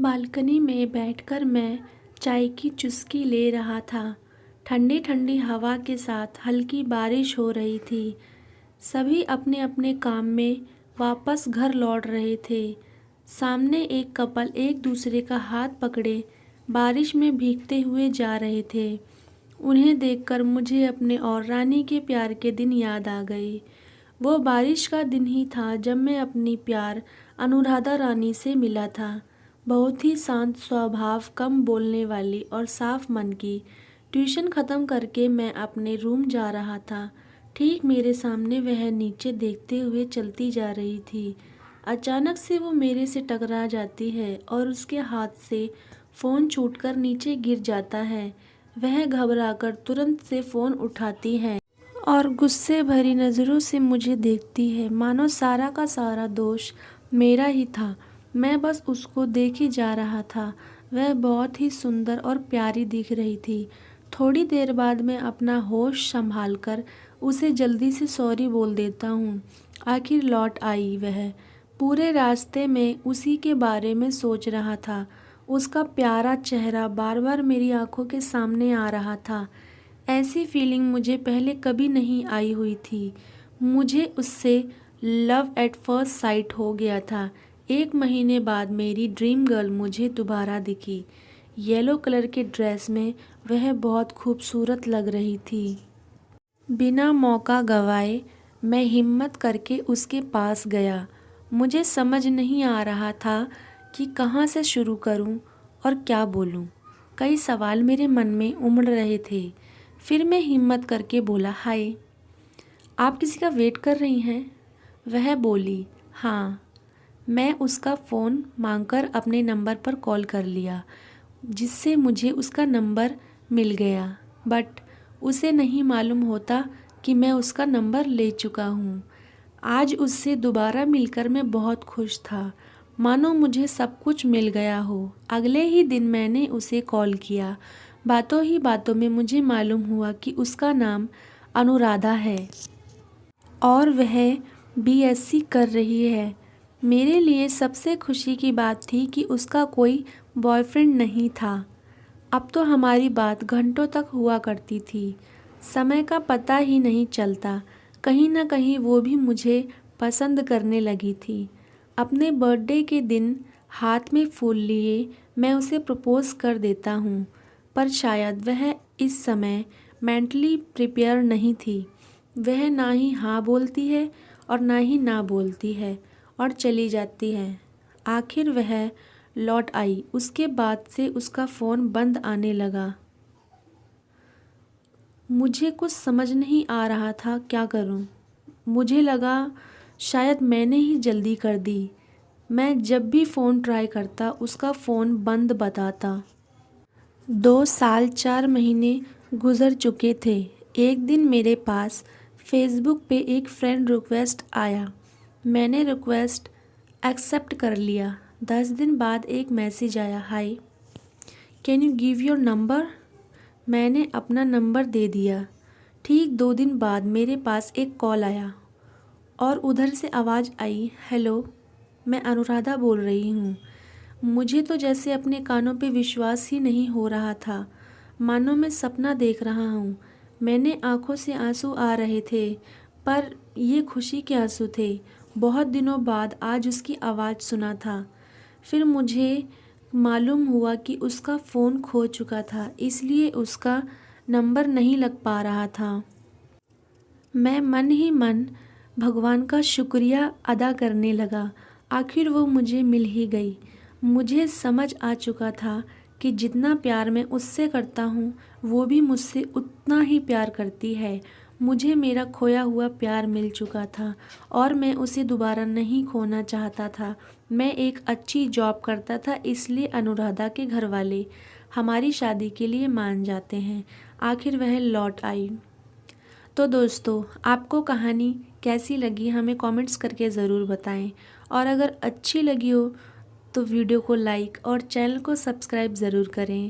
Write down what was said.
Balcony में बैठकर मैं चाय की चुस्की ले रहा था। ठंडी ठंडी हवा के साथ हल्की बारिश हो रही थी। सभी अपने अपने काम में वापस घर लौट रहे थे। सामने एक कपल एक दूसरे का हाथ पकड़े बारिश में भीगते हुए जा रहे थे। उन्हें देखकर मुझे अपने और रानी के प्यार के दिन याद आ गए। वो बारिश का दिन ही था जब मैं अपनी प्यार अनुराधा रानी से मिला था। बहुत ही शांत स्वभाव, कम बोलने वाली और साफ मन की। ट्यूशन ख़त्म करके मैं अपने रूम जा रहा था। ठीक मेरे सामने वह नीचे देखते हुए चलती जा रही थी। अचानक से वो मेरे से टकरा जाती है और उसके हाथ से फ़ोन छूटकर नीचे गिर जाता है। वह घबराकर तुरंत से फ़ोन उठाती है और गुस्से भरी नज़रों से मुझे देखती है, मानो सारा का सारा दोष मेरा ही था। मैं बस उसको देखे जा रहा था। वह बहुत ही सुंदर और प्यारी दिख रही थी। थोड़ी देर बाद मैं अपना होश संभालकर उसे जल्दी से सॉरी बोल देता हूँ। आखिर लौट आई वह। पूरे रास्ते में उसी के बारे में सोच रहा था। उसका प्यारा चेहरा बार बार मेरी आंखों के सामने आ रहा था। ऐसी फीलिंग मुझे पहले कभी नहीं आई हुई थी। मुझे उससे लव एट फर्स्ट साइट हो गया था। 1 महीने बाद मेरी ड्रीम गर्ल मुझे दोबारा दिखी। येलो कलर के ड्रेस में वह बहुत खूबसूरत लग रही थी। बिना मौका गंवाए मैं हिम्मत करके उसके पास गया। मुझे समझ नहीं आ रहा था कि कहाँ से शुरू करूँ और क्या बोलूँ। कई सवाल मेरे मन में उमड़ रहे थे। फिर मैं हिम्मत करके बोला, हाय, आप किसी का वेट कर रही हैं? वह बोली, हाँ। मैं उसका फ़ोन मांगकर अपने नंबर पर कॉल कर लिया, जिससे मुझे उसका नंबर मिल गया। बट उसे नहीं मालूम होता कि मैं उसका नंबर ले चुका हूँ। आज उससे दोबारा मिलकर मैं बहुत खुश था, मानो मुझे सब कुछ मिल गया हो। अगले ही दिन मैंने उसे कॉल किया। बातों ही बातों में मुझे मालूम हुआ कि उसका नाम अनुराधा है और वह बीएससी कर रही है। मेरे लिए सबसे खुशी की बात थी कि उसका कोई बॉयफ्रेंड नहीं था। अब तो हमारी बात घंटों तक हुआ करती थी। समय का पता ही नहीं चलता। कहीं ना कहीं वो भी मुझे पसंद करने लगी थी। अपने बर्थडे के दिन हाथ में फूल लिए मैं उसे प्रपोज़ कर देता हूँ, पर शायद वह इस समय मेंटली प्रिपेयर नहीं थी। वह ना ही हाँ बोलती है और ना ही ना बोलती है और चली जाती है। आखिर वह लौट आई। उसके बाद से उसका फ़ोन बंद आने लगा। मुझे कुछ समझ नहीं आ रहा था क्या करूं। मुझे लगा शायद मैंने ही जल्दी कर दी। मैं जब भी फ़ोन ट्राई करता उसका फ़ोन बंद बताता। 2 साल 4 महीने गुज़र चुके थे। एक दिन मेरे पास फेसबुक पे एक फ्रेंड रिक्वेस्ट आया। मैंने रिक्वेस्ट एक्सेप्ट कर लिया। 10 दिन बाद एक मैसेज आया, hi, can you give your number? मैंने अपना नंबर दे दिया। ठीक 2 दिन बाद मेरे पास एक कॉल आया और उधर से आवाज़ आई, हेलो, मैं अनुराधा बोल रही हूँ। मुझे तो जैसे अपने कानों पे विश्वास ही नहीं हो रहा था, मानो मैं सपना देख रहा हूँ। मैंने आंखों से आंसू आ रहे थे, पर ये खुशी के आंसू थे। बहुत दिनों बाद आज उसकी आवाज़ सुना था। फिर मुझे मालूम हुआ कि उसका फ़ोन खो चुका था, इसलिए उसका नंबर नहीं लग पा रहा था। मैं मन ही मन भगवान का शुक्रिया अदा करने लगा। आखिर वो मुझे मिल ही गई। मुझे समझ आ चुका था कि जितना प्यार मैं उससे करता हूँ, वो भी मुझसे उतना ही प्यार करती है। मुझे मेरा खोया हुआ प्यार मिल चुका था और मैं उसे दोबारा नहीं खोना चाहता था। मैं एक अच्छी जॉब करता था, इसलिए अनुराधा के घर वाले हमारी शादी के लिए मान जाते हैं। आखिर वह लौट आई। तो दोस्तों, आपको कहानी कैसी लगी हमें कमेंट्स करके ज़रूर बताएं, और अगर अच्छी लगी हो तो वीडियो को लाइक और चैनल को सब्सक्राइब ज़रूर करें।